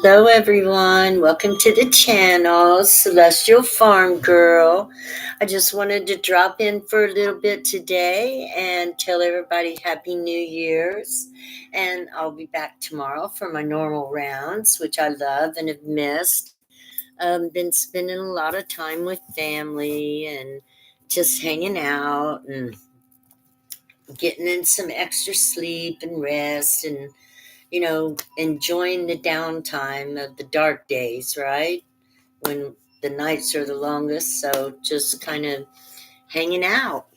Hello, everyone. Welcome to the channel, Celestial Farm Girl. I just wanted to drop in for a little bit today and tell everybody Happy New Year's. And I'll be back tomorrow for my normal rounds, which I love and have missed. Been spending a lot of time with family and just hanging out and getting in some extra sleep and rest and enjoying the downtime of the dark days, right? When the nights are the longest. So just kind of hanging out.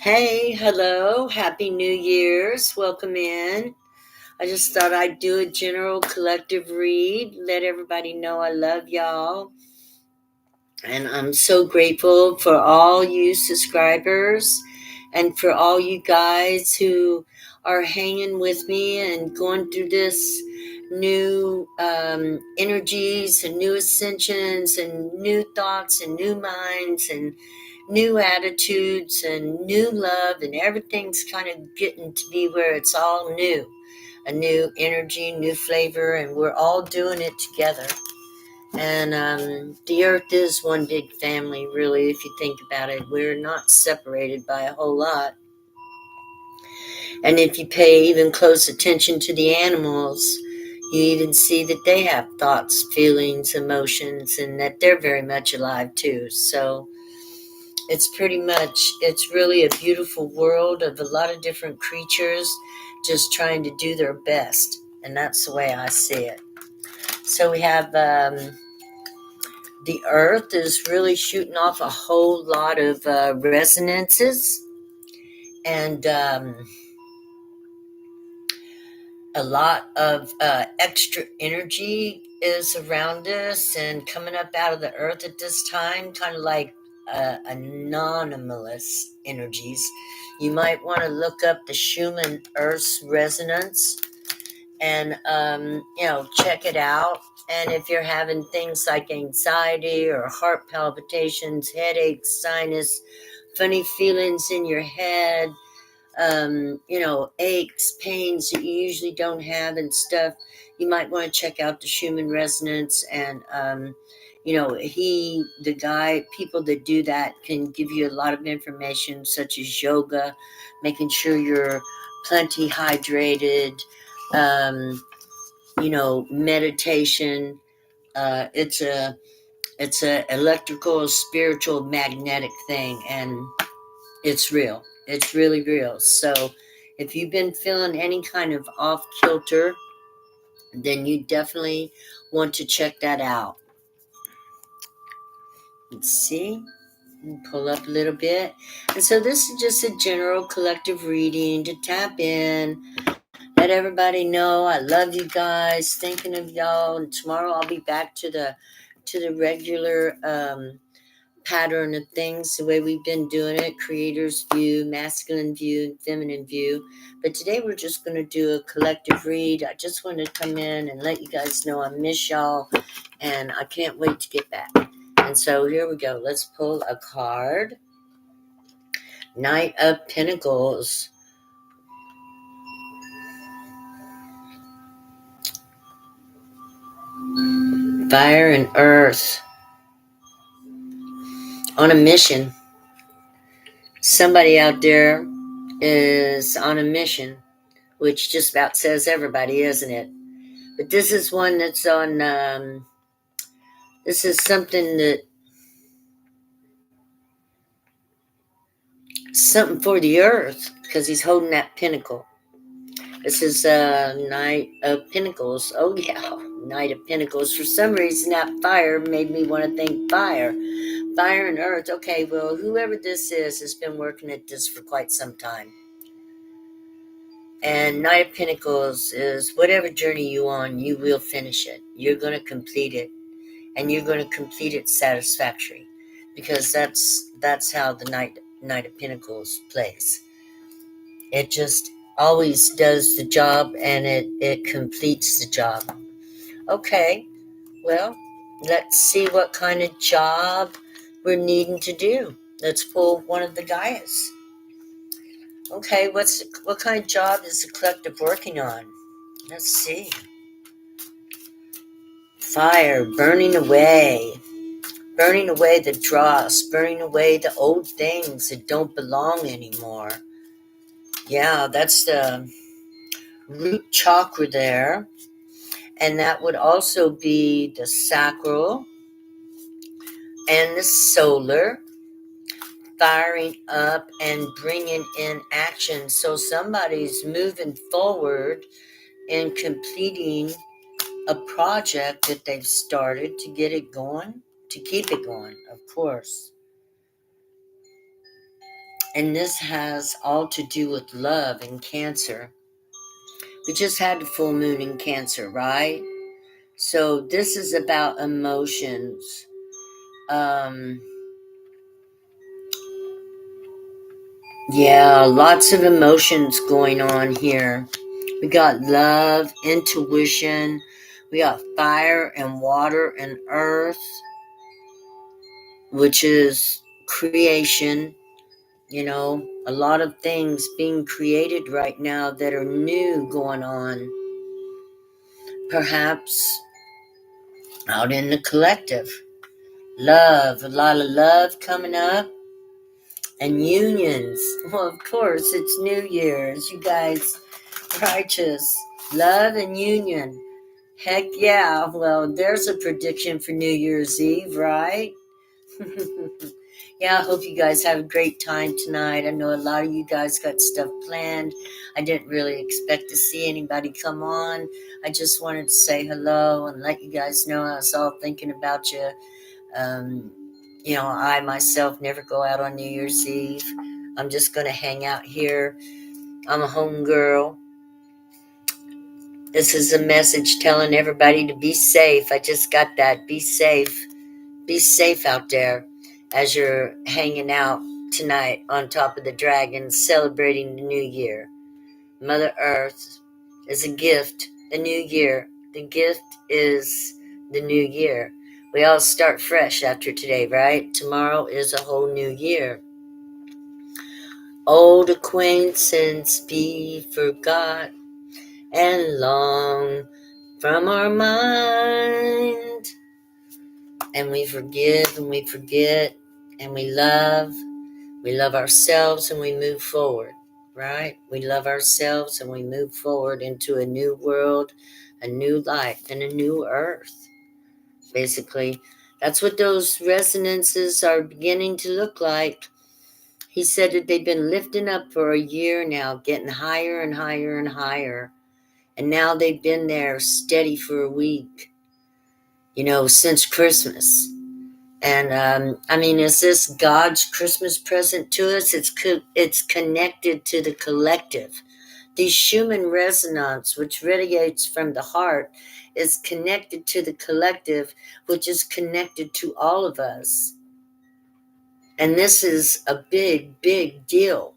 Hey, hello, Happy New Year's. Welcome in. I just thought I'd do a general collective read, let everybody know I love y'all. And I'm so grateful for all you subscribers and for all you guys who are hanging with me and going through this new energies and new ascensions and new thoughts and new minds and new attitudes and new love, and everything's kind of getting to be where it's all new, a new energy, new flavor, and we're all doing it together. And the earth is one big family, really, if you think about it. We're not separated by a whole lot. And if you pay even close attention to the animals, you even see that they have thoughts, feelings, emotions, and that they're very much alive too. So it's really a beautiful world of a lot of different creatures just trying to do their best. And that's the way I see it. So we have the earth is really shooting off a whole lot of resonances, and a lot of extra energy is around us and coming up out of the earth at this time, kind of like anonymous energies. You might want to look up the Schumann Earth's resonance and check it out. And if you're having things like anxiety or heart palpitations, headaches, sinus, funny feelings in your head, aches, pains that you usually don't have and stuff, you might want to check out the Schumann resonance. And people that do that can give you a lot of information, such as yoga, making sure you're plenty hydrated, um, meditation. It's a electrical, spiritual, magnetic thing, and it's real. It's really real. So if you've been feeling any kind of off kilter, then you definitely want to check that out. Let's see. Pull up a little bit. And so this is just a general collective reading to tap in. Let everybody know I love you guys. Thinking of y'all. And tomorrow I'll be back to the regular pattern of things, the way we've been doing it: creator's view, masculine view, and feminine view. But today we're just going to do a collective read. I just wanted to come in and let you guys know I miss y'all, and I can't wait to get back. And so here we go. Let's pull a card. Knight of Pentacles. Fire and earth. On a mission. Somebody out there is on a mission, which just about says everybody, isn't it? But this is one that's on, this is something for the earth, because he's holding that pinnacle. This is Knight of Pentacles. Oh, yeah, Knight of Pentacles. For some reason, that fire made me want to think fire. Fire and earth. Okay, well, whoever this is has been working at this for quite some time. And Knight of Pentacles is whatever journey you on, you will finish it. You're going to complete it. And you're going to complete it satisfactory. Because that's how the Knight of Pentacles plays. It just always does the job, and it completes the job. Okay, well, let's see what kind of job we're needing to do. Let's pull one of the guys. Okay, what kind of job is the collective working on? Let's see. Fire burning away the dross, burning away the old things that don't belong anymore. Yeah, that's the root chakra there. And that would also be the sacral and the solar, firing up and bringing in action. So somebody's moving forward in completing a project that they've started to get it going, to keep it going, of course. And this has all to do with love and Cancer. We just had the full moon in Cancer, right? So this is about emotions. Yeah, lots of emotions going on here. We got love, intuition. We got fire and water and earth, which is creation. You know, a lot of things being created right now that are new going on. Perhaps out in the collective. Love, a lot of love coming up. And unions. Well, of course, it's New Year's. You guys, righteous. Love and union. Heck yeah. Well, there's a prediction for New Year's Eve, right? Yeah, I hope you guys have a great time tonight. I know a lot of you guys got stuff planned. I didn't really expect to see anybody come on. I just wanted to say hello and let you guys know I was all thinking about you. You know, I myself never go out on New Year's Eve. I'm just going to hang out here. I'm a home girl. This is a message telling everybody to be safe. I just got that. Be safe. Be safe out there as you're hanging out tonight on top of the dragon, celebrating the new year. Mother Earth is a gift, the new year. The gift is the new year. We all start fresh after today, right? Tomorrow is a whole new year. Old acquaintance be forgot and long from our mind. And we forgive and we forget and we love. We love ourselves and we move forward, right? We love ourselves and we move forward into a new world, a new life, and a new earth. Basically, that's what those resonances are beginning to look like. He said that they've been lifting up for a year now, getting higher and higher and higher. And now they've been there steady for a week, you know, since Christmas. And I mean, is this God's Christmas present to us? It's connected to the collective. The Schumann resonance, which radiates from the heart, is connected to the collective, which is connected to all of us. And this is a big, big deal.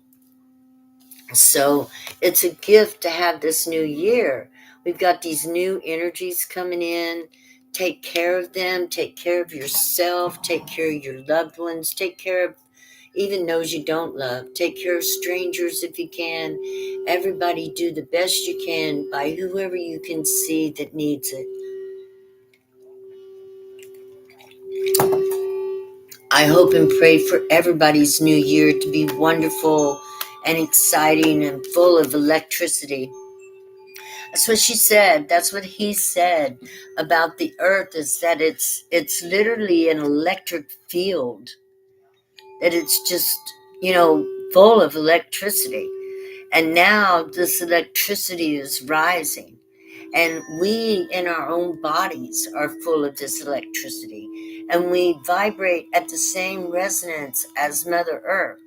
So it's a gift to have this new year. We've got these new energies coming in. Take care of them. Take care of yourself. Take care of your loved ones. Take care of even those you don't love. Take care of strangers if you can. Everybody do the best you can by whoever you can see that needs it. I hope and pray for everybody's new year to be wonderful and exciting and full of electricity. That's what she said. That's what he said about the earth, is that it's literally an electric field. That it's just, you know, full of electricity. And now this electricity is rising. And we in our own bodies are full of this electricity. And we vibrate at the same resonance as Mother Earth.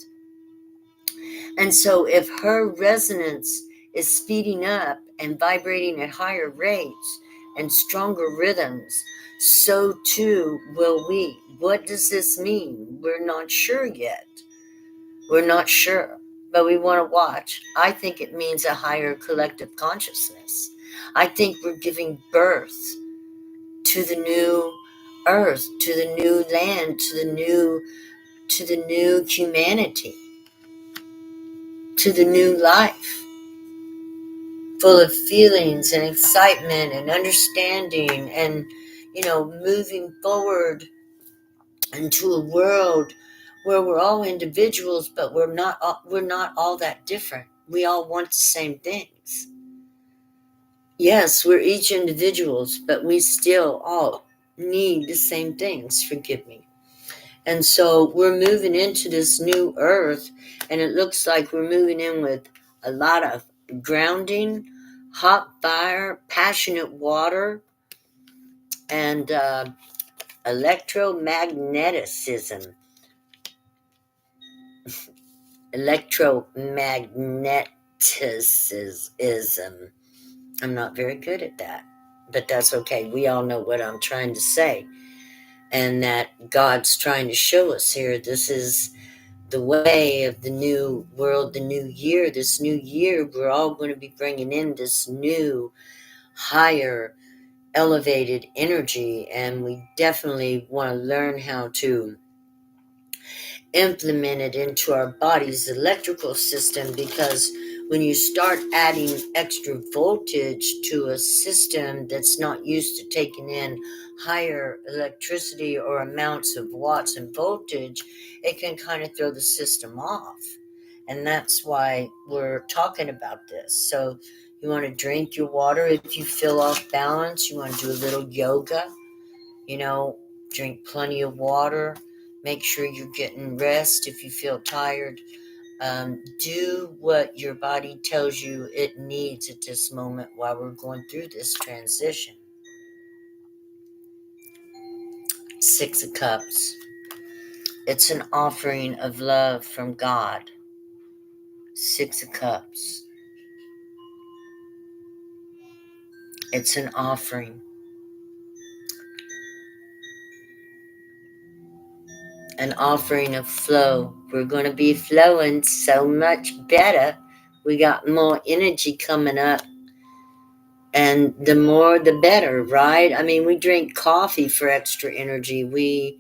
And so if her resonance is speeding up and vibrating at higher rates and stronger rhythms, so too will we. What does this mean? We're not sure yet. We're not sure, but we want to watch. I think it means a higher collective consciousness. I think we're giving birth to the new earth, to the new land, to the new humanity, to the new life, full of feelings and excitement and understanding and, moving forward into a world where we're all individuals, but we're not all that different. We all want the same things. Yes, we're each individuals, but we still all need the same things. Forgive me. And so we're moving into this new earth, and it looks like we're moving in with a lot of grounding, hot fire, passionate water, and electromagnetism. Electromagnetism. I'm not very good at that, but that's okay. We all know what I'm trying to say, and that God's trying to show us here. This is the way of the new world, the new year. This new year, we're all going to be bringing in this new, higher, elevated energy, and we definitely want to learn how to implement it into our body's electrical system, because when you start adding extra voltage to a system that's not used to taking in higher electricity or amounts of watts and voltage, it can kind of throw the system off. And that's why we're talking about this. So you want to drink your water. If you feel off balance, you want to do a little yoga, drink plenty of water. Make sure you're getting rest if you feel tired. Do what your body tells you it needs at this moment while we're going through this transition. 6 of Cups. It's an offering of love from God. 6 of Cups. It's an offering. An offering of flow. We're going to be flowing so much better. We got more energy coming up. And the more, the better, right? I mean, we drink coffee for extra energy. We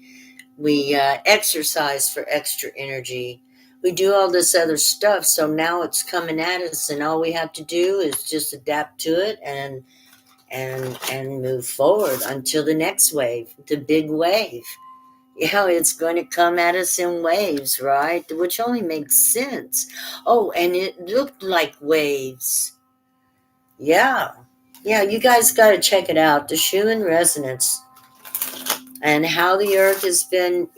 exercise for extra energy. We do all this other stuff. So now it's coming at us, and all we have to do is just adapt to it and move forward until the next wave, the big wave. It's going to come at us in waves, right? Which only makes sense. Oh, and it looked like waves. Yeah, you guys got to check it out. The Schumann resonance, and how the earth has been,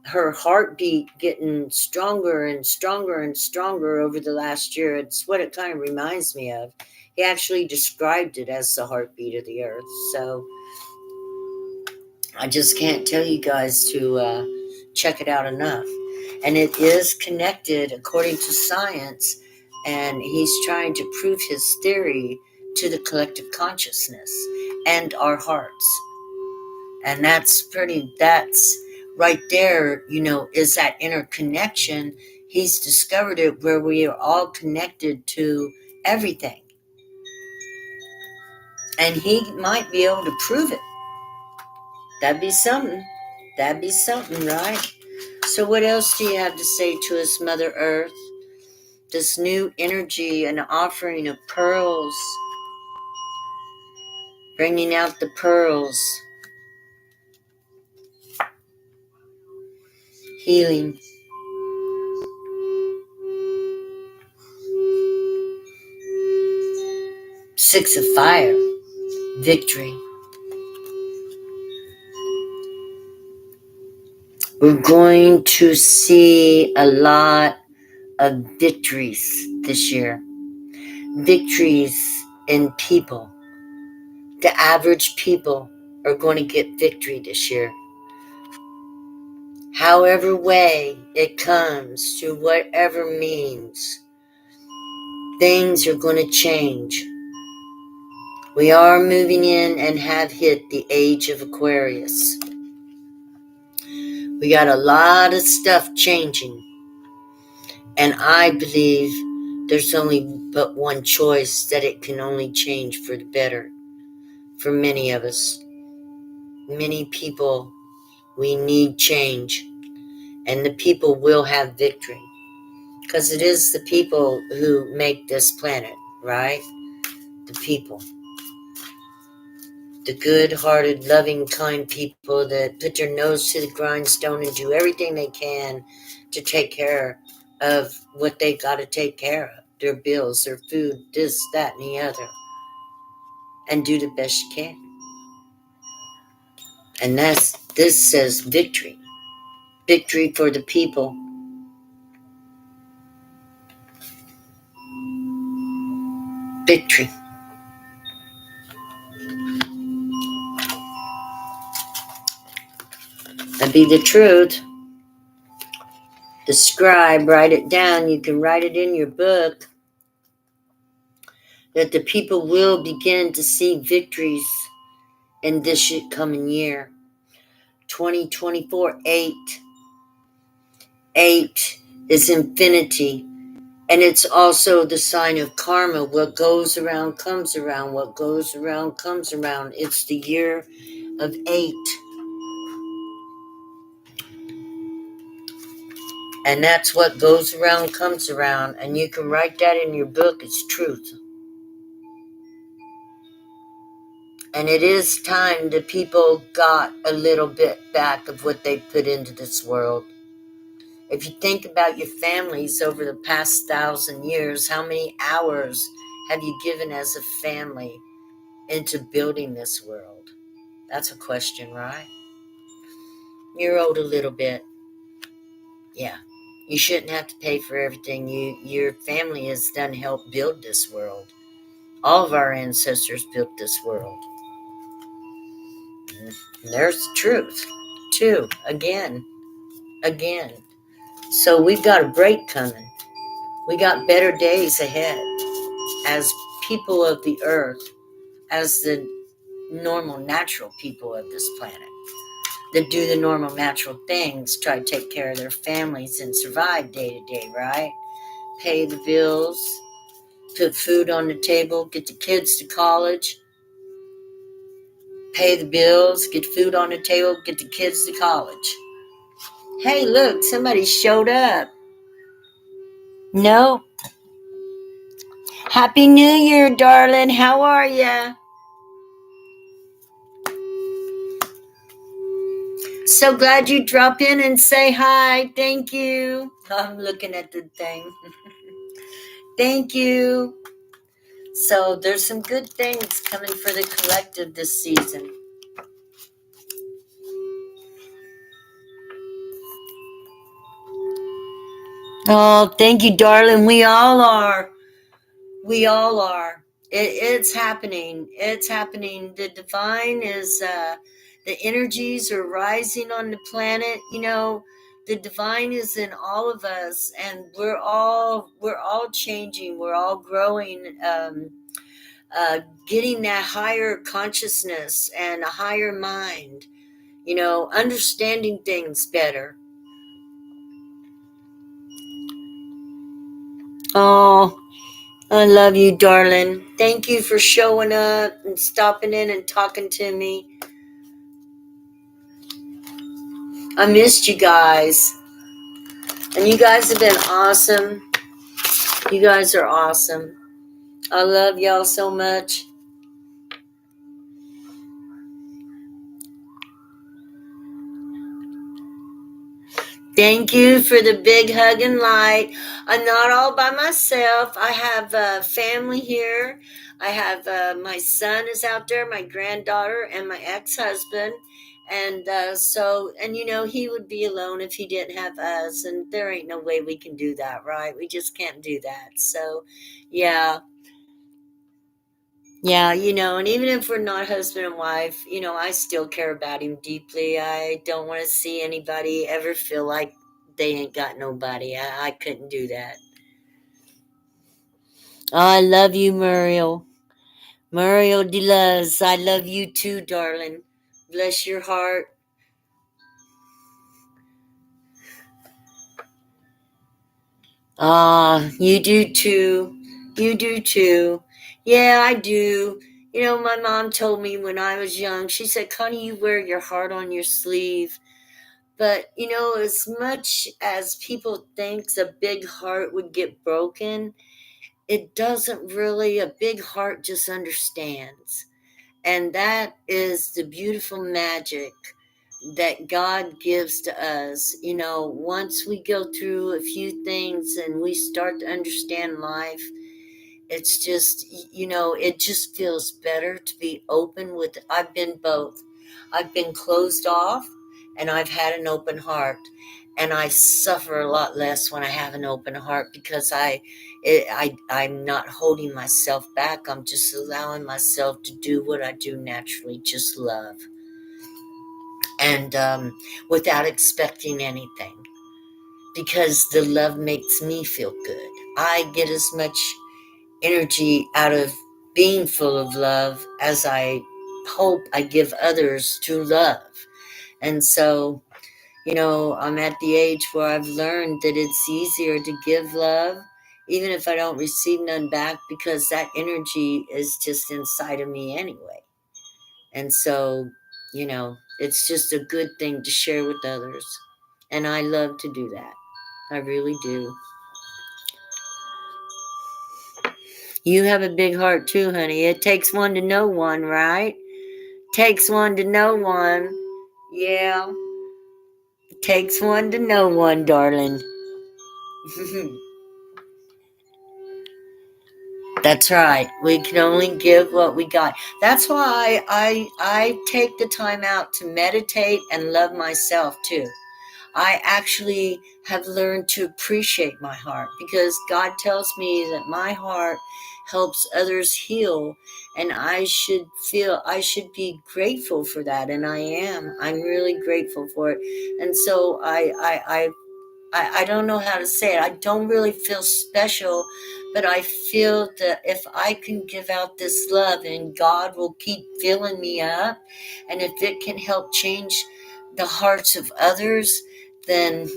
her heartbeat getting stronger and stronger and stronger over the last year. It's what it kind of reminds me of. He actually described it as the heartbeat of the earth. So I just can't tell you guys to check it out enough. And it is connected according to science, and he's trying to prove his theory to the collective consciousness and our hearts. And that's right there, is that interconnection. He's discovered it where we are all connected to everything. And he might be able to prove it. That'd be something. Right? So what else do you have to say to us, Mother Earth? This new energy, an offering of pearls. Bringing out the pearls. Healing. Six of Fire. Victory. We're going to see a lot of victories this year. Victories in people. The average people are going to get victory this year. However way it comes, to whatever means, things are going to change. We are moving in and have hit the age of Aquarius. We got a lot of stuff changing. And I believe there's only but one choice, that it can only change for the better. For many of us, many people, we need change. And the people will have victory. Because it is the people who make this planet, right? The people. The good-hearted, loving, kind people that put their nose to the grindstone and do everything they can to take care of what they got to take care of. Their bills, their food, this, that, and the other. And do the best you can. And this says victory. Victory for the people. Victory. And be the truth. The scribe, write it down. You can write it in your book. That the people will begin to see victories in this coming year. 2024, 8. 8 is infinity. And it's also the sign of karma. What goes around comes around. What goes around comes around. It's the year of 8. And that's what goes around comes around. And you can write that in your book. It's truth. And it is time that people got a little bit back of what they put into this world. If you think about your families over the past 1,000 years, how many hours have you given as a family into building this world? That's a question, right? You're owed a little bit. Yeah. You shouldn't have to pay for everything. Your family has done help build this world. All of our ancestors built this world. And there's the truth, too. Again. So we've got a break coming. We got better days ahead as people of the earth, as the normal, natural people of this planet that do the normal, natural things, try to take care of their families and survive day to day, right? Pay the bills, put food on the table, get the kids to college, pay the bills, get food on the table, get the kids to college. Hey, look, somebody showed up. No. Happy New Year, darling. How are ya? So glad you drop in and say hi. Thank you. I'm looking at the thing. Thank you. So there's some good things coming for the collective this season. Oh, thank you, darling. We all are. We all are. It's happening. It's happening. The divine is, the energies are rising on the planet. You know, the divine is in all of us, and we're all changing. We're all growing, getting that higher consciousness and a higher mind. You know, understanding things better. Oh, I love you, darling. Thank you for showing up and stopping in and talking to me. I missed you guys. And you guys have been awesome. You guys are awesome. I love y'all so much. Thank you for the big hug and light. I'm not all by myself. I have family here. I have my son is out there, my granddaughter, and my ex-husband. And and you know, he would be alone if he didn't have us. And there ain't no way we can do that, right? We just can't do that. So, yeah. Yeah, you know, and even if we're not husband and wife, you know, I still care about him deeply. I don't want to see anybody ever feel like they ain't got nobody. I couldn't do that. Oh, I love you, Muriel. Muriel DeLuz. I love you too, darling. Bless your heart. Ah, you do too. You do too. Yeah, I do. You know, my mom told me when I was young, she said, Connie, you wear your heart on your sleeve. But, you know, as much as people think a big heart would get broken, it doesn't really. A big heart just understands. And that is the beautiful magic that God gives to us. Once we go through a few things and we start to understand life, it's just, it just feels better to be open with. I've been both. I've been closed off and I've had an open heart. And I suffer a lot less when I have an open heart because I'm not holding myself back. I'm just allowing myself to do what I do naturally, just love. And without expecting anything, because the love makes me feel good. I get as much energy out of being full of love as I hope I give others to love. And so, I'm at the age where I've learned that it's easier to give love, even if I don't receive none back, because that energy is just inside of me anyway. And so, it's just a good thing to share with others. And I love to do that. I really do. You have a big heart too, honey. It takes one to know one, right? Takes one to know one. Yeah. It takes one to know one, darling. That's right. We can only give what we got. That's why I take the time out to meditate and love myself too. I actually have learned to appreciate my heart because God tells me that my heart helps others heal, and I should be grateful for that, and I am. I'm really grateful for it. And so I don't know how to say it. I don't really feel special, but I feel that if I can give out this love and God will keep filling me up, and if it can help change the hearts of others, then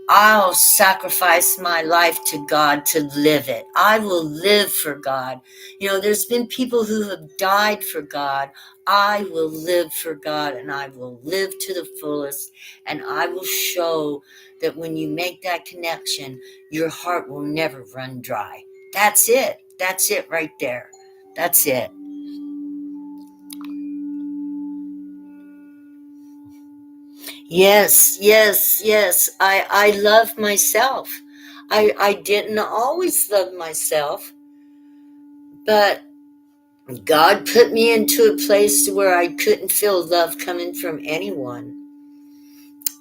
I'll sacrifice my life to God to live it. I will live for God. There's been people who have died for God. I will live for God, and I will live to the fullest, and I will show that when you make that connection, your heart will never run dry. That's it. That's it right there. That's it. Yes, yes, yes. I love myself. I didn't always love myself, but God put me into a place where I couldn't feel love coming from anyone.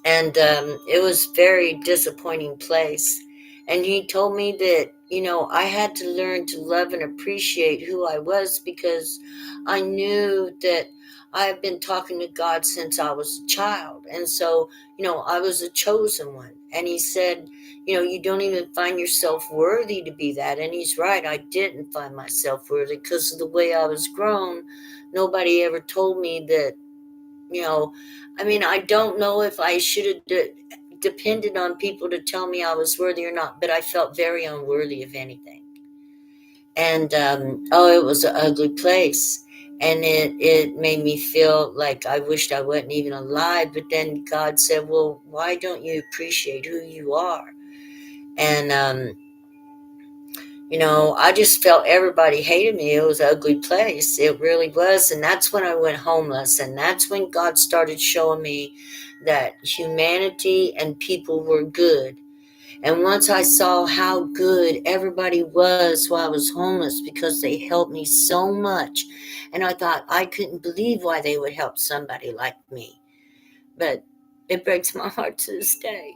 And it was a very disappointing place. And he told me that, I had to learn to love and appreciate who I was, because I knew that I've been talking to God since I was a child. And so, I was a chosen one. And he said, you don't even find yourself worthy to be that. And he's right. I didn't find myself worthy because of the way I was grown. Nobody ever told me that, you know, I don't know if I should have depended on people to tell me I was worthy or not, but I felt very unworthy of anything. And it was an ugly place. And it made me feel like I wished I wasn't even alive. But then God said, well, why don't you appreciate who you are? And, I just felt everybody hated me. It was an ugly place. It really was. And that's when I went homeless. And that's when God started showing me that humanity and people were good. And once I saw how good everybody was while I was homeless, because they helped me so much, and I thought I couldn't believe why they would help somebody like me. But it breaks my heart to this day.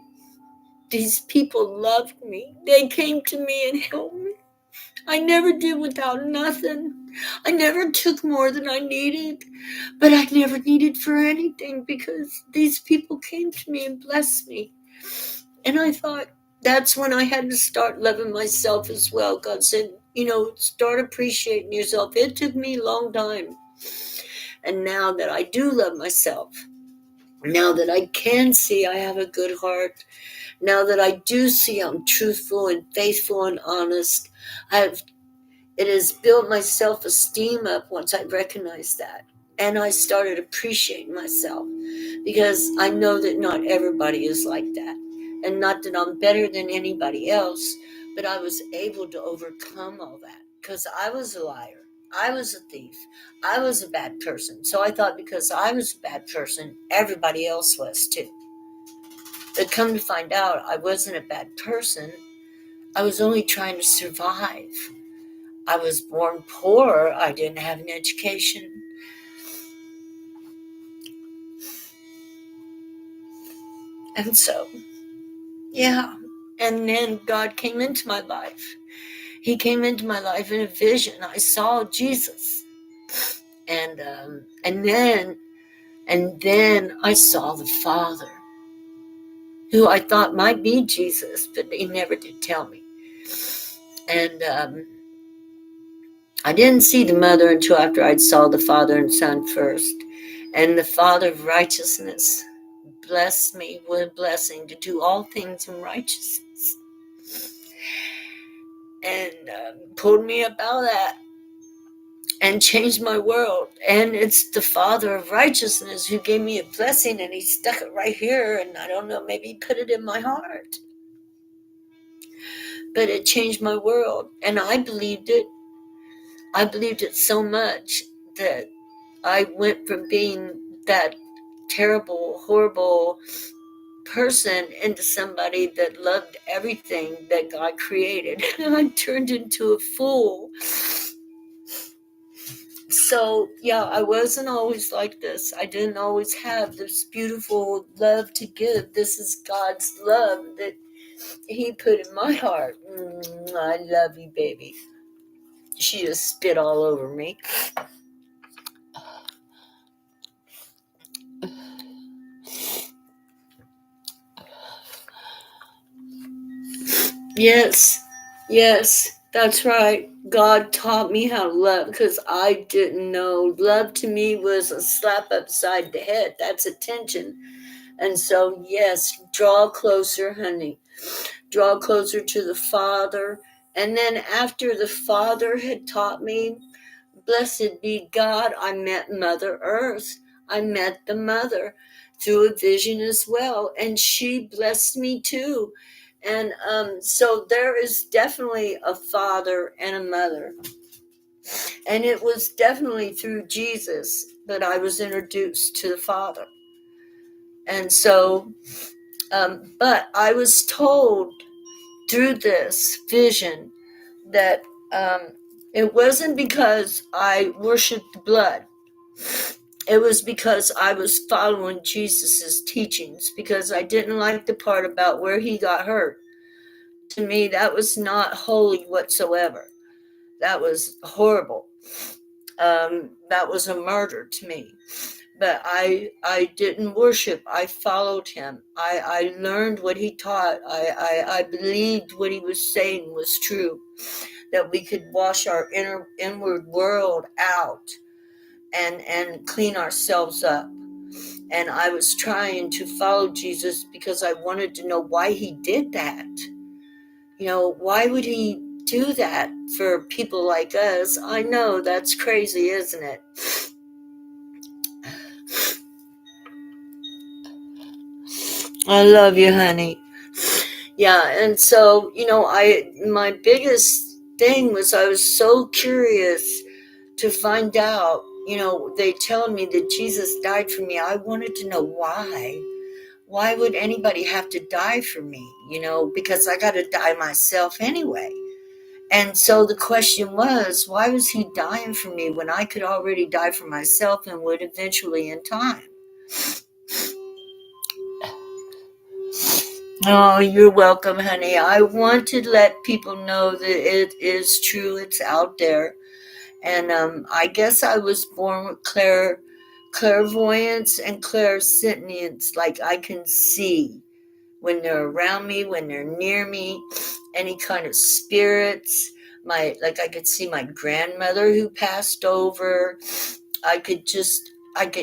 These people loved me. They came to me and helped me. I never did without nothing. I never took more than I needed, but I never needed for anything because these people came to me and blessed me. And I thought that's when I had to start loving myself as well. God said, start appreciating yourself. It took me a long time. And now that I do love myself, now that I can see I have a good heart, now that I do see I'm truthful and faithful and honest, it has built my self-esteem up once I recognized that. And I started appreciating myself because I know that not everybody is like that. And not that I'm better than anybody else, but I was able to overcome all that because I was a liar. I was a thief. I was a bad person. So I thought because I was a bad person, everybody else was too. But come to find out, I wasn't a bad person. I was only trying to survive. I was born poor. I didn't have an education. And so, yeah. And then God came into my life. He came into my life in a vision. I saw Jesus. And then I saw the Father, who I thought might be Jesus, but he never did tell me. And I didn't see the Mother until after I saw the Father and Son first. And the Father of righteousness blessed me with a blessing to do all things in righteousness. And pulled me up out of that and changed my world. And it's the Father of righteousness who gave me a blessing, and he stuck it right here. And I don't know, maybe he put it in my heart. But it changed my world, and I believed it. I believed it so much that I went from being that terrible, horrible person into somebody that loved everything that God created. I turned into a fool. So, yeah, I wasn't always like this. I didn't always have this beautiful love to give. This is God's love that he put in my heart. I love you, baby. She just spit all over me. Yes, that's right. God taught me how to love because I didn't know. Love to me was a slap upside the head. That's attention. And so, yes, draw closer, honey. Draw closer to the Father. And then after the Father had taught me, blessed be God, I met Mother Earth. I met the Mother through a vision as well. And she blessed me too. And so there is definitely a father and a mother. And it was definitely through Jesus that I was introduced to the Father. And so, but I was told through this vision that it wasn't because I worshiped blood. It was because I was following Jesus's teachings, because I didn't like the part about where he got hurt. To me, that was not holy whatsoever. That was horrible. That was a murder to me. But I didn't worship. I followed him. I learned what he taught. I believed what he was saying was true, that we could wash our inward world out and clean ourselves up. And I was trying to follow Jesus because I wanted to know why he did that. You know, why would he do that for people like us? I know that's crazy, isn't it? I love you, honey. Yeah, and so, my biggest thing was I was so curious to find out, they telling me that Jesus died for me. I wanted to know why. Why would anybody have to die for me? Because I got to die myself anyway. And so the question was, why was he dying for me when I could already die for myself and would eventually in time? Oh, you're welcome, honey. I want to let people know that it is true. It's out there. And I guess I was born with clairvoyance and clairsentience. Like I can see when they're around me, when they're near me, any kind of spirits. I could see my grandmother who passed over. I could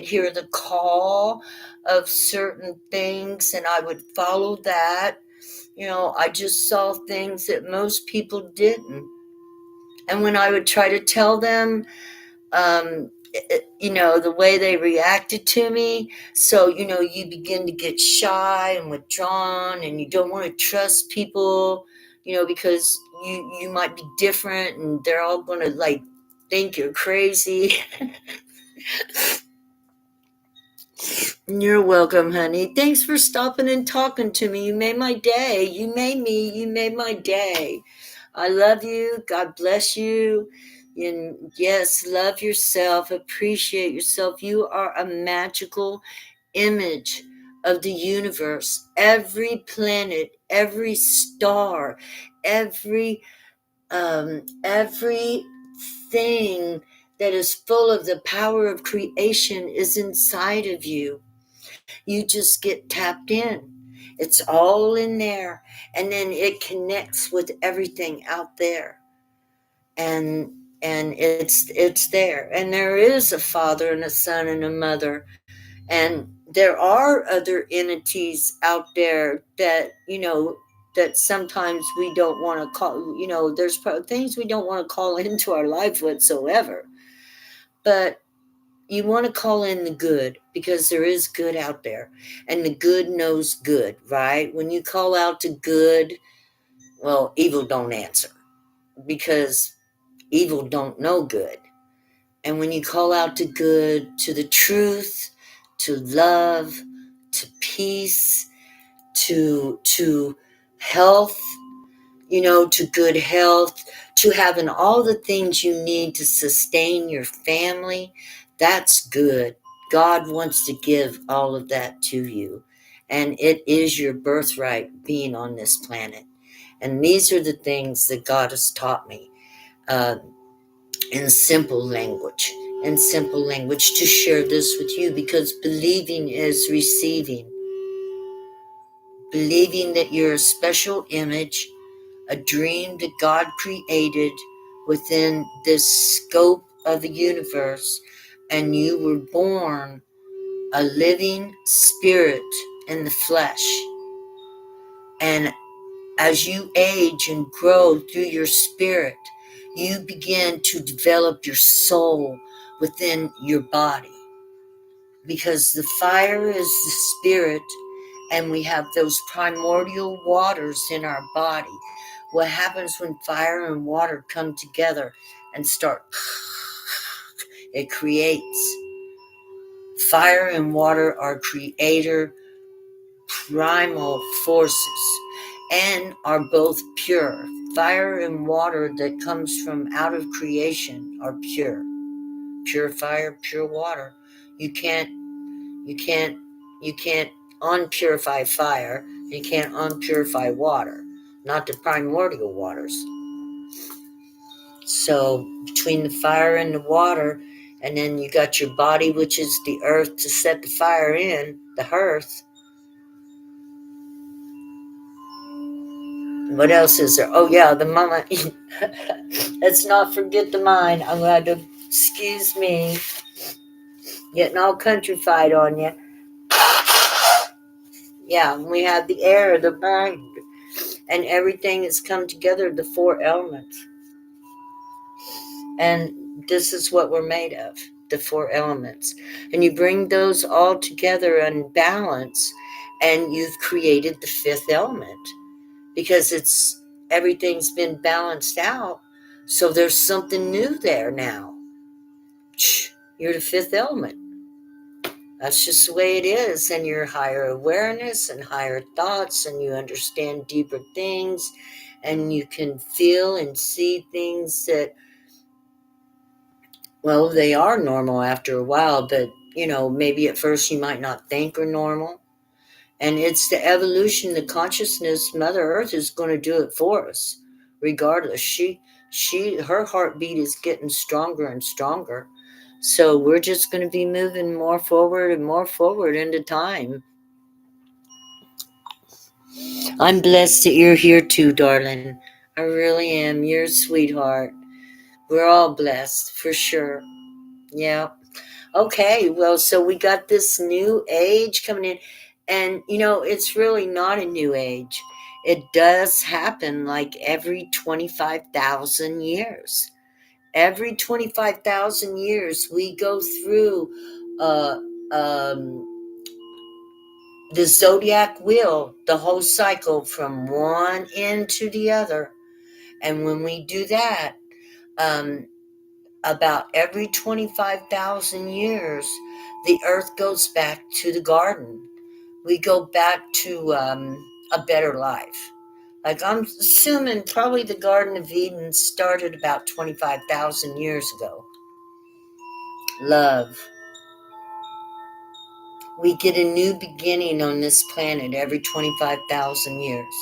hear the call of certain things, and I would follow that. I just saw things that most people didn't. And when I would try to tell them, the way they reacted to me. So, you begin to get shy and withdrawn, and you don't want to trust people, because you might be different, and they're all going to think you're crazy. You're welcome, honey. Thanks for stopping and talking to me. You made my day. You made my day. I love you. God bless you. And yes, love yourself. Appreciate yourself. You are a magical image of the universe. Every planet, every star, every thing that is full of the power of creation is inside of you. You just get tapped in. It's all in there. And then it connects with everything out there. And it's there. And there is a father and a son and a mother. And there are other entities out there that, that sometimes we don't want to call, there's things we don't want to call into our life whatsoever. But you want to call in the good, because there is good out there, and the good knows good, right? When you call out to good, well, evil don't answer, because evil don't know good. And when you call out to good, to the truth, to love, to peace, to health, to good health, to having all the things you need to sustain your family, that's good. God wants to give all of that to you. And it is your birthright being on this planet. And these are the things that God has taught me uh, in simple language. To share this with you, because believing is receiving. Believing that you're a special image, a dream that God created within this scope of the universe, and you were born a living spirit in the flesh. And as you age and grow through your spirit, you begin to develop your soul within your body, because the fire is the spirit, and we have those primordial waters in our body. What happens when fire and water come together and start? It creates. Fire and water are creator primal forces and are both pure. Fire and water that comes from out of creation are pure. Pure fire, pure water. You can't unpurify fire. You can't unpurify water, not the primordial waters. So between the fire and the water, and then you got your body, which is the earth to set the fire in, the hearth. What else is there? Oh yeah, the mama. Let's not forget the mind. I'm glad to, excuse me, getting all countrified on you. Yeah, we have the air, the mind, and everything has come together, the four elements. And this is what we're made of, the four elements. And you bring those all together in balance, and you've created the fifth element, because everything's been balanced out. So there's something new there now. You're the fifth element. That's just the way it is. And your higher awareness and higher thoughts, and you understand deeper things, and you can feel and see things that, well, they are normal after a while, but maybe at first you might not think are normal. And it's the evolution, the consciousness. Mother Earth is going to do it for us, regardless. Her heartbeat is getting stronger and stronger. So we're just going to be moving more forward and more forward into time. I'm blessed that you're here too, darling. I really am. You're a sweetheart. We're all blessed, for sure. Yeah. Okay, well, so we got this new age coming in, and it's really not a new age. It does happen like every 25,000 years. Every 25,000 years, we go through uh, um, the zodiac wheel, the whole cycle from one end to the other. And when we do that, um, about every 25,000 years, the earth goes back to the garden. We go back to a better life. Like I'm assuming probably the Garden of Eden started about 25,000 years ago. Love. We get a new beginning on this planet every 25,000 years.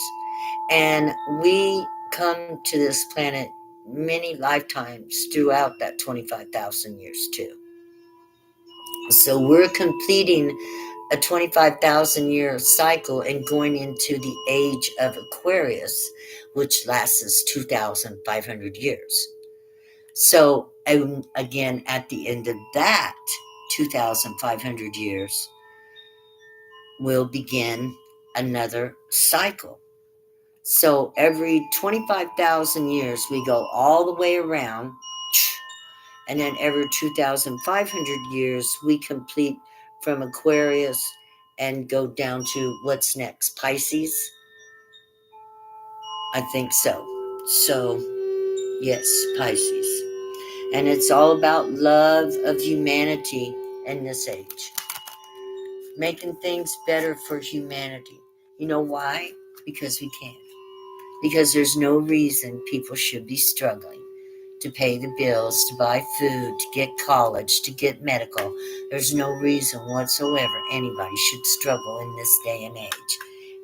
And we come to this planet many lifetimes throughout that 25,000 years too. So we're completing a 25,000 year cycle and going into the age of Aquarius, which lasts 2,500 years. So again, at the end of that 2,500 years, we'll begin another cycle. So every 25,000 years, we go all the way around. And then every 2,500 years, we complete from Aquarius and go down to what's next? Pisces? I think so. So, yes, Pisces. And it's all about love of humanity in this age. Making things better for humanity. You know why? Because we can. Because there's no reason people should be struggling to pay the bills, to buy food, to get college, to get medical. There's no reason whatsoever anybody should struggle in this day and age.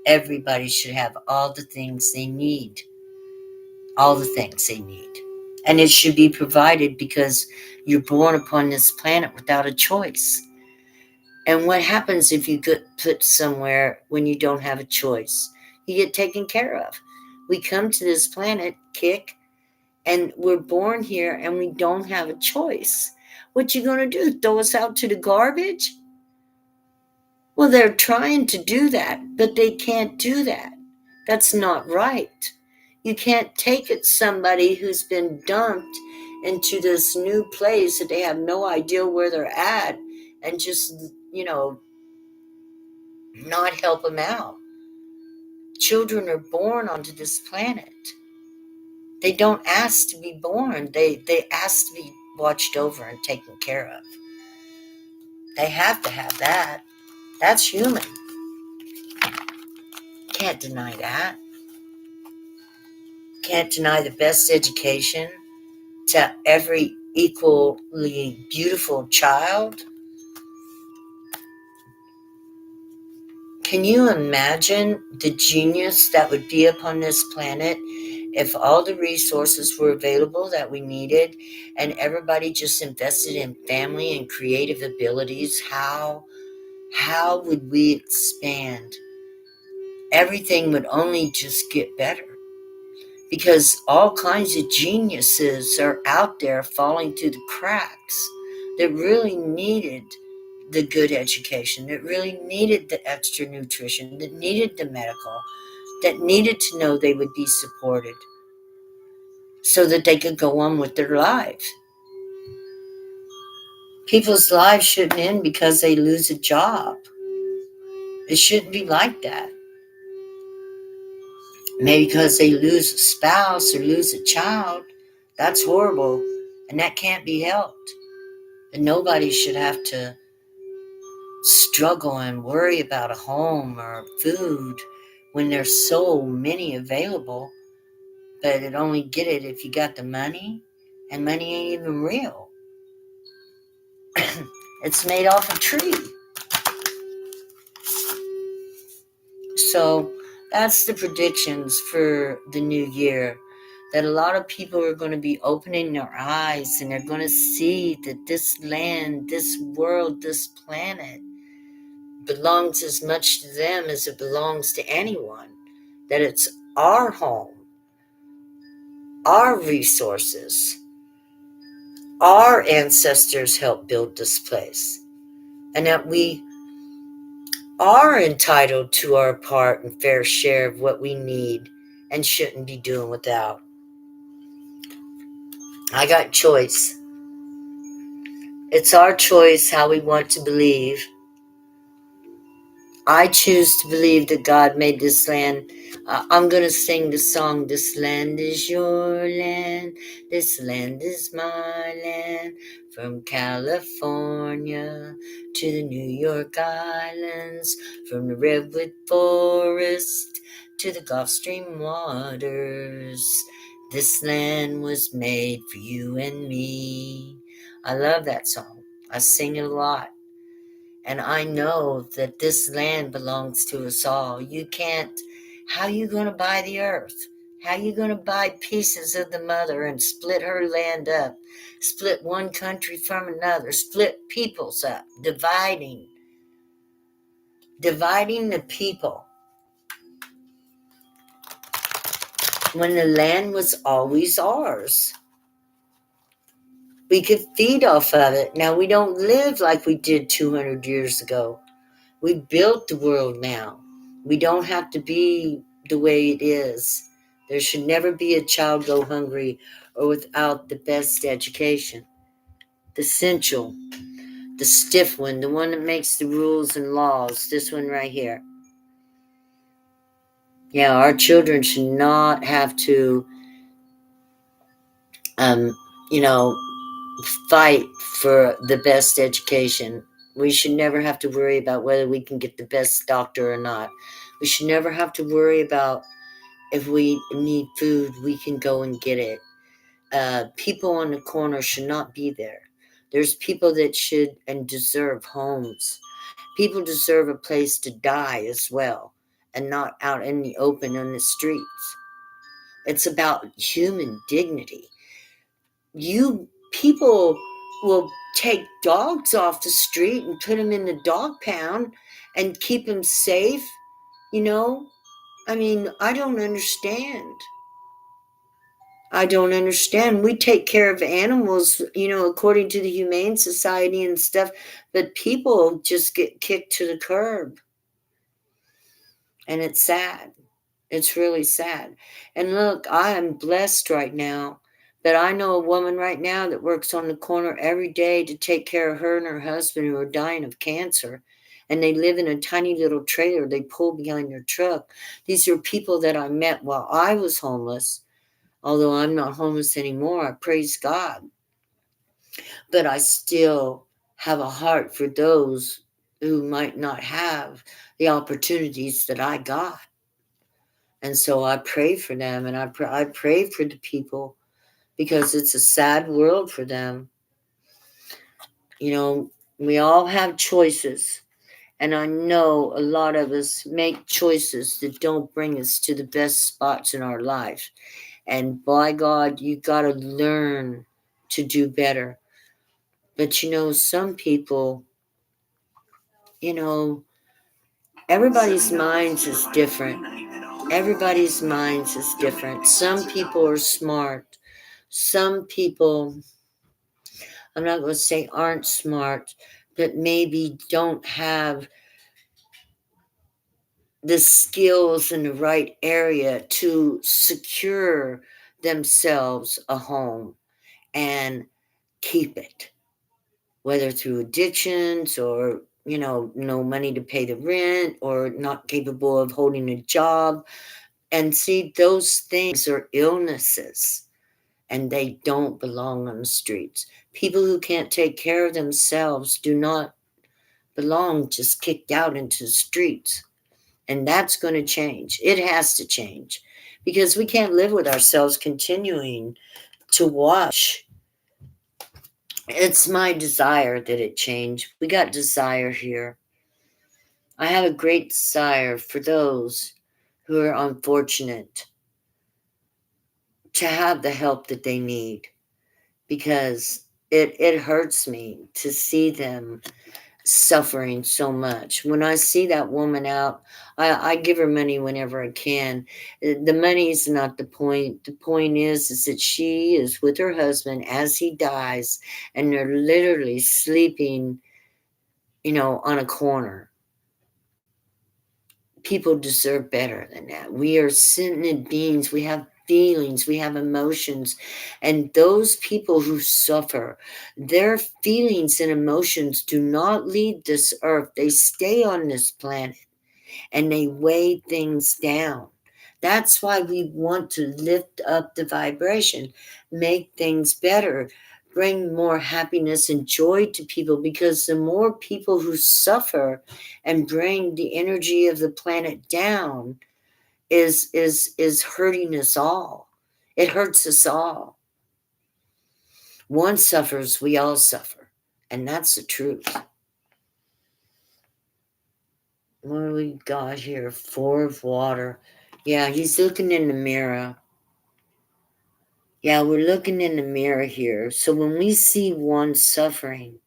Everybody should have all the things they need. All the things they need. And it should be provided because you're born upon this planet without a choice. And what happens if you get put somewhere when you don't have a choice? You get taken care of. We come to this planet, and we're born here and we don't have a choice. What you going to do? Throw us out to the garbage? Well, they're trying to do that, but they can't do that. That's not right. You can't take it somebody who's been dumped into this new place that they have no idea where they're at and just, not help them out. Children are born onto this planet. They don't ask to be born. They ask to be watched over and taken care of. They have to have that. That's human. Can't deny that. Can't deny the best education to every equally beautiful child. Can you imagine the genius that would be upon this planet if all the resources were available that we needed and everybody just invested in family and creative abilities? How would we expand? Everything would only just get better because all kinds of geniuses are out there falling through the cracks that really needed the good education, that really needed the extra nutrition, that needed the medical, that needed to know they would be supported so that they could go on with their lives. People's lives shouldn't end because they lose a job. It shouldn't be like that. Maybe because they lose a spouse or lose a child. That's horrible, and that can't be helped. And nobody should have to struggle and worry about a home or food when there's so many available, but it only get it if you got the money, and money ain't even real. It's made off a tree. So that's the predictions for the new year, that a lot of people are going to be opening their eyes and they're going to see that this land, this world, this planet belongs as much to them as it belongs to anyone, that it's our home, our resources. Our ancestors helped build this place, and that we are entitled to our part and fair share of what we need and shouldn't be doing without. I got choice. It's our choice how we want to believe. I choose to believe that God made this land. I'm going to sing the song, This land is your land, this land is my land, from California to the New York Islands, from the Redwood Forest to the Gulf Stream waters. This land was made for you and me. I love that song. I sing it a lot. And I know that this land belongs to us all. You can't, how you going to buy the earth? How you going to buy pieces of the mother and split her land up? Split one country from another, split peoples up, dividing the people. When the land was always ours. We could feed off of it. Now we don't live like we did 200 years ago. We built the world now. We don't have to be the way it is. There should never be a child go hungry or without the best education. The essential, the stiff one, the one that makes the rules and laws, this one right here. Yeah, our children should not have to, you know, fight for the best education. We should never have to worry about whether we can get the best doctor or not. We should never have to worry about if we need food, we can go and get it. People on the corner should not be there. There's people that should and deserve homes. People deserve a place to die as well, and not out in the open on the streets. It's about human dignity. People will take dogs off the street and put them in the dog pound and keep them safe, you know? I mean, I don't understand. We take care of animals, according to the Humane Society and stuff, but people just get kicked to the curb. And it's sad. It's really sad. And look, I am blessed right now that I know a woman right now that works on the corner every day to take care of her and her husband who are dying of cancer. And they live in a tiny little trailer they pull behind their truck. These are people that I met while I was homeless. Although I'm not homeless anymore, I praise God. But I still have a heart for those who might not have the opportunities that I got. And so I pray for them, and I pray for the people because it's a sad world for them. We all have choices. And I know a lot of us make choices that don't bring us to the best spots in our life. And by God, you got to learn to do better. But some people, everybody's minds is different. Everybody's minds is different. Some people are smart. Some people, I'm not going to say aren't smart, but maybe don't have the skills in the right area to secure themselves a home and keep it, whether through addictions or no money to pay the rent or not capable of holding a job. And see, those things are illnesses and they don't belong on the streets. People who can't take care of themselves do not belong just kicked out into the streets. And that's going to change. It has to change because we can't live with ourselves continuing to watch. It's my desire that it change. We got desire here. I have a great desire for those who are unfortunate to have the help that they need because it hurts me to see them suffering so much. When I see that woman out, I give her money whenever I can. The money is not the point. The point is that she is with her husband as he dies, and they're literally sleeping, on a corner. People deserve better than that. We are sentient beings. We have feelings, we have emotions, and those people who suffer, their feelings and emotions do not leave this earth. They stay on this planet. and they weigh things down. That's why we want to lift up the vibration, make things better, bring more happiness and joy to people, because the more people who suffer and bring the energy of the planet down is hurting us all. It hurts us all. One suffers, we all suffer. And that's the truth. What do we got here? 4 of water. Yeah, he's looking in the mirror. Yeah, we're looking in the mirror here. So when we see one suffering,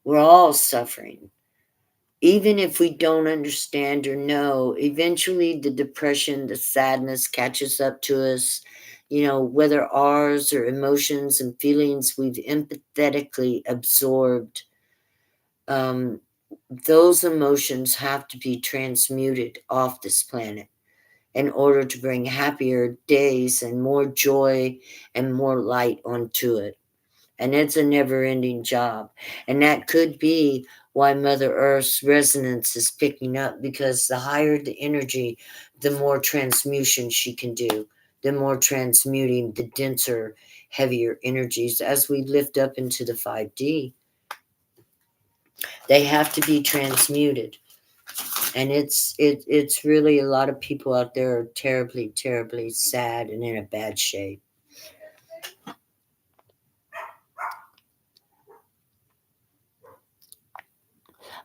we're all suffering. Even if we don't understand or know, eventually the depression, the sadness catches up to us. You know, whether ours or emotions and feelings we've empathetically absorbed, those emotions have to be transmuted off this planet in order to bring happier days and more joy and more light onto it. And it's a never ending job. And that could be why Mother Earth's resonance is picking up, because the higher the energy, the more transmutation she can do, the more transmuting the denser, heavier energies as we lift up into the 5D. They have to be transmuted. And it's really, a lot of people out there are terribly, terribly sad and in a bad shape.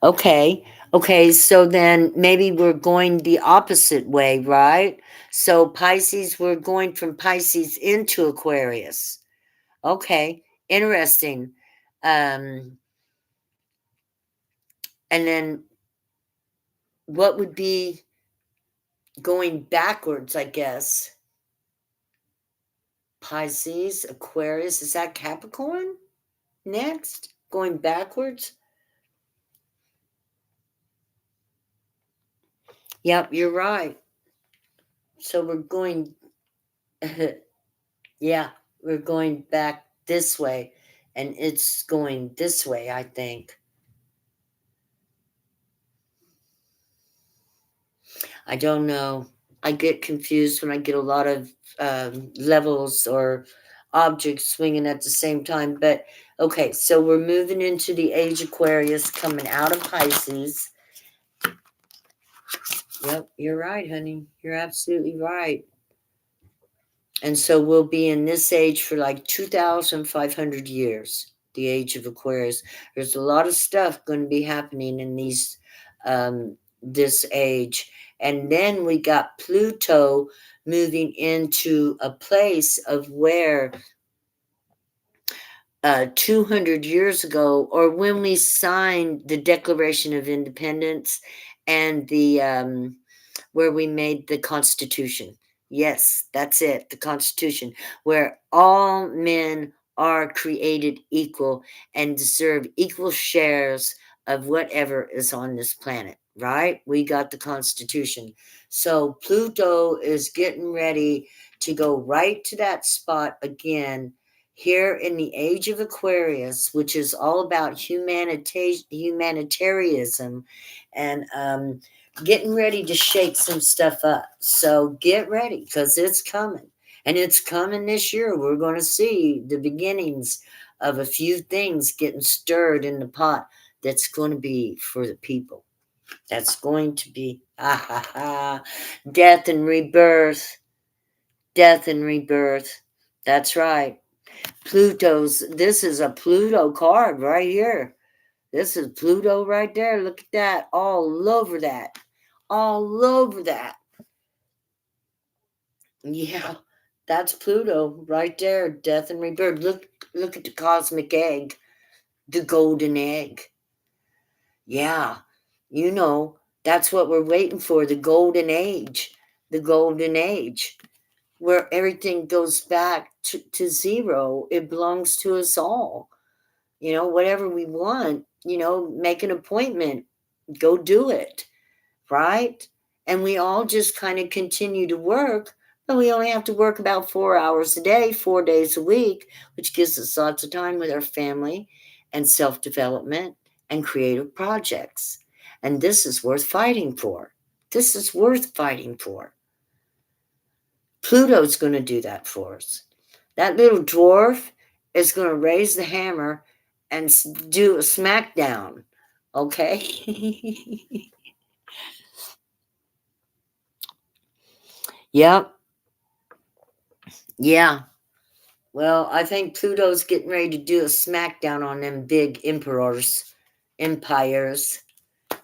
Okay, so then maybe we're going the opposite way, right? So Pisces, we're going from Pisces into Aquarius. Okay, interesting. Um, and then what would be going backwards, I guess? Pisces, Aquarius, is that Capricorn next? Going backwards? Yep, you're right. So we're going, yeah, we're going back this way, and it's going this way, I think. I don't know. I get confused when I get a lot of levels or objects swinging at the same time. But okay, so we're moving into the age Aquarius, coming out of Pisces. Yep, you're right, honey. You're absolutely right. And so we'll be in this age for like 2,500 years, the age of Aquarius. There's a lot of stuff going to be happening in this age. And then we got Pluto moving into a place of where 200 years ago, or when we signed the Declaration of Independence and the where we made the Constitution. Yes, that's it, the Constitution, where all men are created equal and deserve equal shares of whatever is on this planet, right? We got the Constitution. So Pluto is getting ready to go right to that spot again here in the age of Aquarius, which is all about humanitarianism and getting ready to shake some stuff up. So get ready, because it's coming. And it's coming this year. We're going to see the beginnings of a few things getting stirred in the pot that's going to be for the people. That's going to be death and rebirth. Death and rebirth. That's right. This is a Pluto card right here. This is Pluto right there. Look at that. All over that. All over that. Yeah, that's Pluto right there. Death and rebirth. Look at the cosmic egg. The golden egg. Yeah. You know, that's what we're waiting for. The golden age. The golden age. Where everything goes back to zero. It belongs to us all. You know, whatever we want, make an appointment, go do it, right? And we all just kind of continue to work, but we only have to work about 4 hours a day, 4 days a week, which gives us lots of time with our family and self development and creative projects. And this is worth fighting for. This is worth fighting for. Pluto's going to do that for us. That little dwarf is going to raise the hammer and do a smackdown. Okay? Yep. Yeah. Well, I think Pluto's getting ready to do a smackdown on them big empires.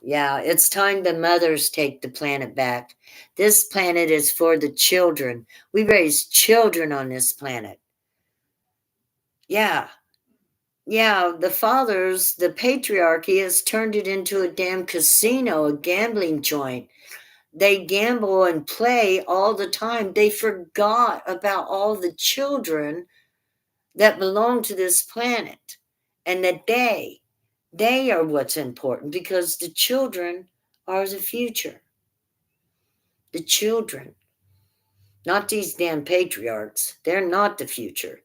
Yeah, it's time the mothers take the planet back. This planet is for the children. We raise children on this planet. Yeah. Yeah, the fathers, the patriarchy has turned it into a damn casino, a gambling joint. They gamble and play all the time. They forgot about all the children that belong to this planet and that they are what's important because the children are the future. The children, not these damn patriarchs. They're not the future.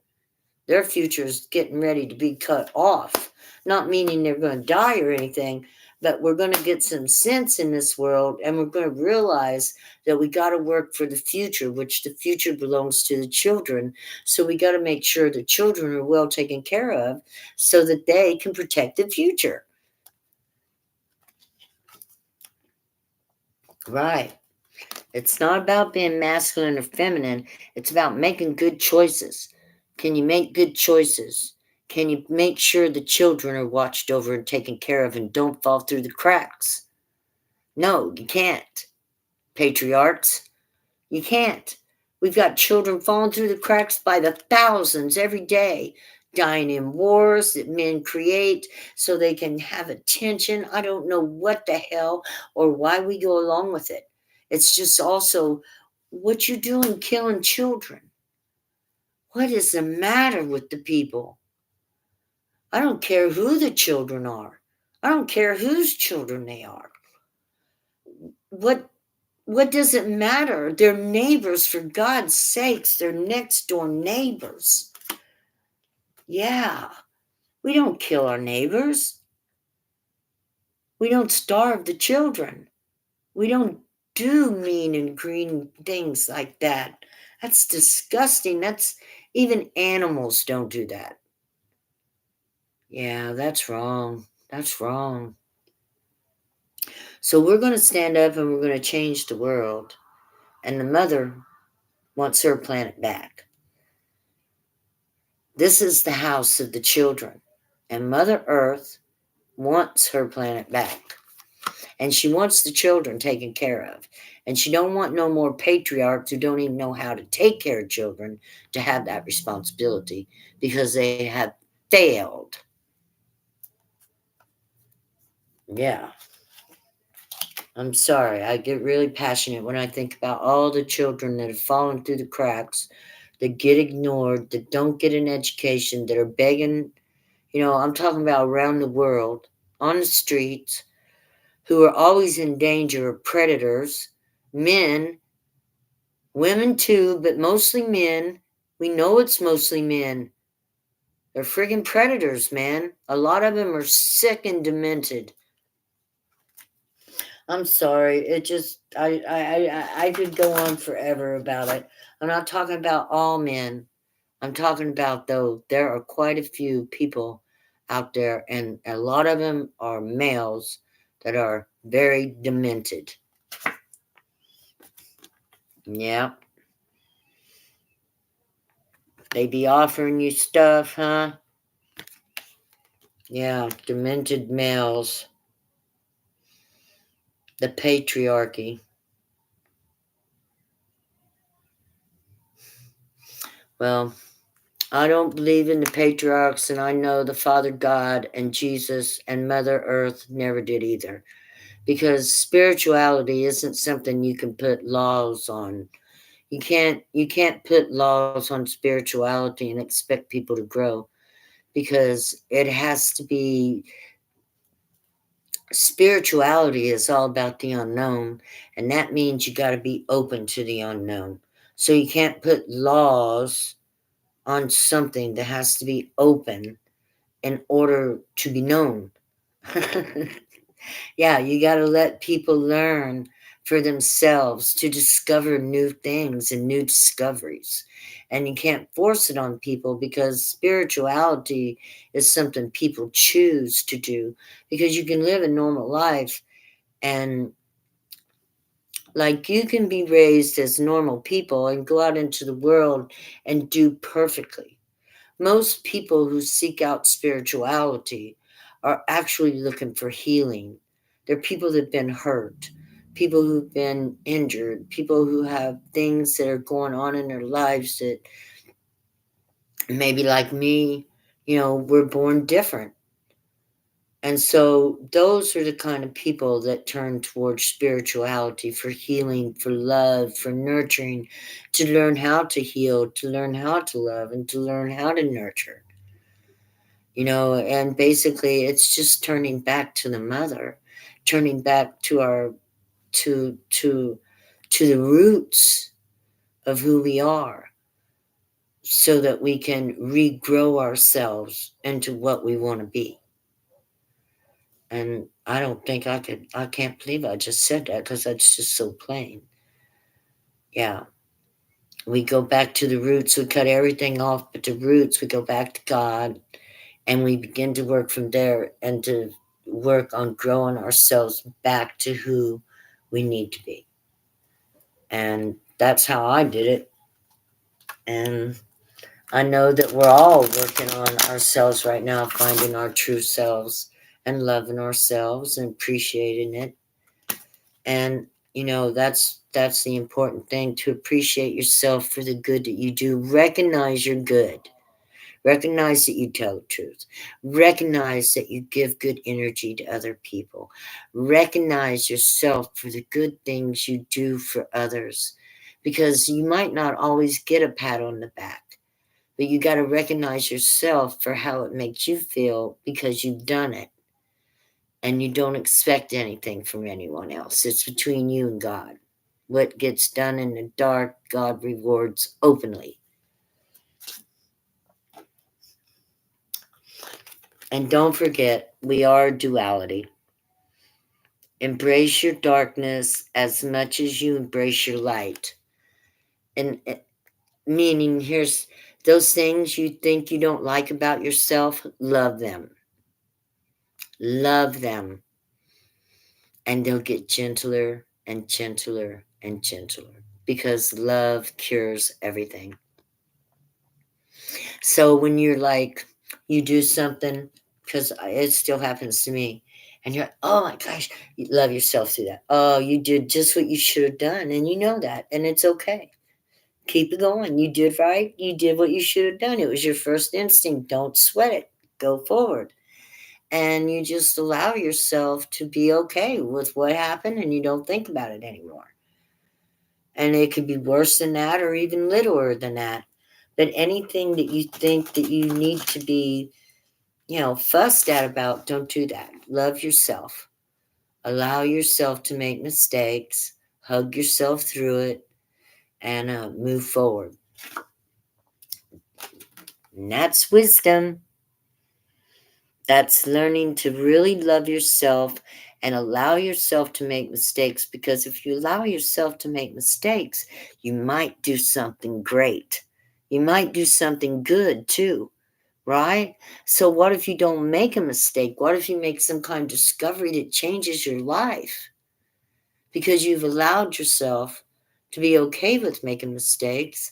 Their future is getting ready to be cut off. Not meaning they're going to die or anything, but we're going to get some sense in this world and we're going to realize that we got to work for the future, which the future belongs to the children. So we got to make sure the children are well taken care of so that they can protect the future. Right. It's not about being masculine or feminine. It's about making good choices. Can you make good choices? Can you make sure the children are watched over and taken care of and don't fall through the cracks? No, you can't. Patriarchs, you can't. We've got children falling through the cracks by the thousands every day, dying in wars that men create so they can have attention. I don't know what the hell or why we go along with it. It's just also what you're doing killing children. What is the matter with the people? I don't care who the children are. I don't care whose children they are. What does it matter? They're neighbors, for God's sakes. They're next door neighbors. Yeah. We don't kill our neighbors. We don't starve the children. We don't do mean and green things like that. That's disgusting. Even animals don't do that. Yeah, that's wrong. That's wrong. So we're going to stand up and we're going to change the world. And the mother wants her planet back. This is the house of the children. And Mother Earth wants her planet back. And she wants the children taken care of. And she don't want no more patriarchs who don't even know how to take care of children to have that responsibility because they have failed. Yeah. I'm sorry. I get really passionate when I think about all the children that have fallen through the cracks, that get ignored, that don't get an education, that are begging. I'm talking about around the world, on the streets, who are always in danger of predators, men, women too, but mostly men. We know it's mostly men. They're friggin' predators, man. A lot of them are sick and demented. I'm sorry. It just I could go on forever about it. I'm not talking about all men. I'm talking about, though, there are quite a few people out there, and a lot of them are males that are very demented. Yeah. They be offering you stuff, huh? Yeah, demented males. The patriarchy. Well, I don't believe in the patriarchs, and I know the Father God and Jesus and Mother Earth never did either. Because spirituality isn't something you can put laws on. You can't put laws on spirituality and expect people to grow, because it has to be. Spirituality is all about the unknown, and that means you got to be open to the unknown. So you can't put laws on something that has to be open in order to be known. Yeah, you got to let people learn for themselves to discover new things and new discoveries. And you can't force it on people, because spirituality is something people choose to do, because you can live a normal life and like you can be raised as normal people and go out into the world and do perfectly. Most people who seek out spirituality are actually looking for healing. They're people that have been hurt, people who've been injured, people who have things that are going on in their lives that maybe, like me, we're born different. And so those are the kind of people that turn towards spirituality for healing, for love, for nurturing, to learn how to heal, to learn how to love, and to learn how to nurture. And basically it's just turning back to the mother, turning back to our to the roots of who we are, so that we can regrow ourselves into what we want to be. And I don't think I can't believe I just said that, because that's just so plain. Yeah. We go back to the roots. We cut everything off but the roots. We go back to God, and we begin to work from there, and to work on growing ourselves back to who we need to be. And that's how I did it. And I know that we're all working on ourselves right now, finding our true selves and loving ourselves and appreciating it. And that's the important thing, to appreciate yourself for the good that you do. Recognize you're good. Recognize that you tell the truth. Recognize that you give good energy to other people. Recognize yourself for the good things you do for others, because you might not always get a pat on the back, but you got to recognize yourself for how it makes you feel, because you've done it. And you don't expect anything from anyone else. It's between you and God. What gets done in the dark, God rewards openly. And don't forget, we are duality. Embrace your darkness as much as you embrace your light. And meaning, here's those things you think you don't like about yourself, love them. Love them. And they'll get gentler and gentler and gentler, because love cures everything. So when you're like, you do something, because it still happens to me, and you're, oh my gosh, you love yourself through that. Oh, you did just what you should have done, and you know that, and it's okay. Keep it going. You did right. You did what you should have done. It was your first instinct. Don't sweat it. Go forward. And you just allow yourself to be okay with what happened, and you don't think about it anymore. And it could be worse than that, or even littler than that. But anything that you think that you need to be, fussed at about, don't do that. Love yourself. Allow yourself to make mistakes. Hug yourself through it, and move forward. And that's wisdom. That's learning to really love yourself and allow yourself to make mistakes, because if you allow yourself to make mistakes, you might do something great. You might do something good too, right? So what if you don't make a mistake? What if you make some kind of discovery that changes your life? Because you've allowed yourself to be okay with making mistakes,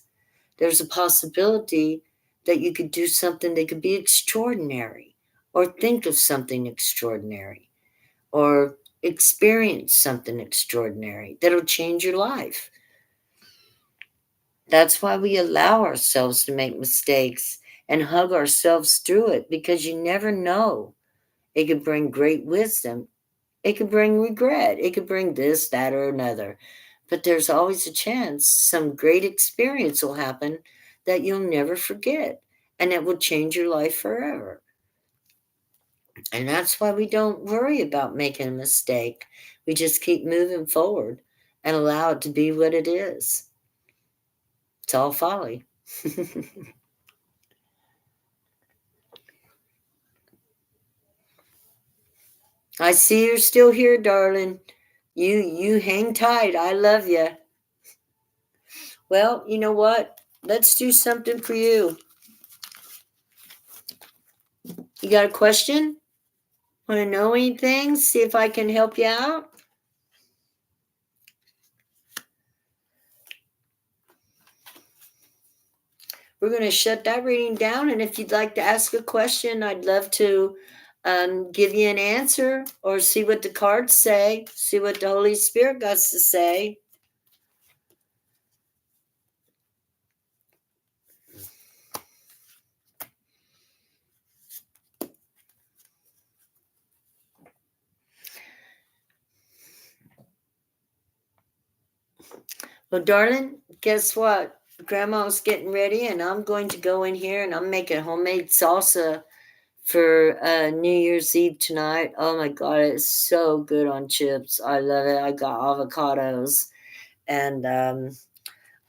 there's a possibility that you could do something that could be extraordinary, or think of something extraordinary, or experience something extraordinary that'll change your life. That's why we allow ourselves to make mistakes and hug ourselves through it, because you never know. It could bring great wisdom. It could bring regret. It could bring this, that, or another. But there's always a chance some great experience will happen that you'll never forget, and it will change your life forever. And that's why we don't worry about making a mistake. We just keep moving forward and allow it to be what it is. It's all folly. I see you're still here, darling. You hang tight. I love you. Well, you know what? Let's do something for you. You got a question? Want to know anything? See if I can help you out? We're going to shut that reading down. And if you'd like to ask a question, I'd love to give you an answer or see what the cards say, see what the Holy Spirit got to say. Well, darling, guess what? Grandma's getting ready, and I'm going to go in here and I'm making homemade salsa for New Year's Eve tonight. Oh my God, it's so good on chips. I love it. I got avocados, and I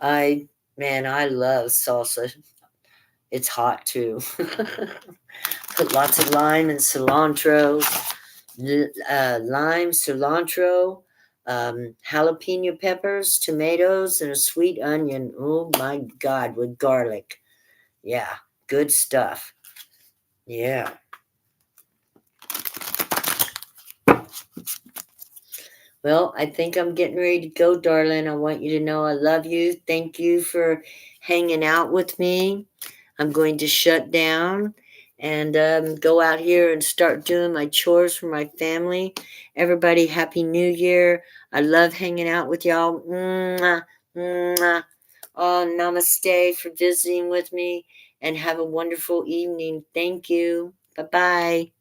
love salsa. It's hot too. Put lots of lime and cilantro, jalapeno peppers, tomatoes, and a sweet onion. Oh my God, with garlic. Yeah, good stuff. Yeah. Well, I think I'm getting ready to go, darling. I want you to know I love you. Thank you for hanging out with me. I'm going to shut down and go out here and start doing my chores for my family. Everybody, Happy New Year. I love hanging out with y'all. Mwah, mwah. Oh, namaste for visiting with me and have a wonderful evening. Thank you. Bye bye.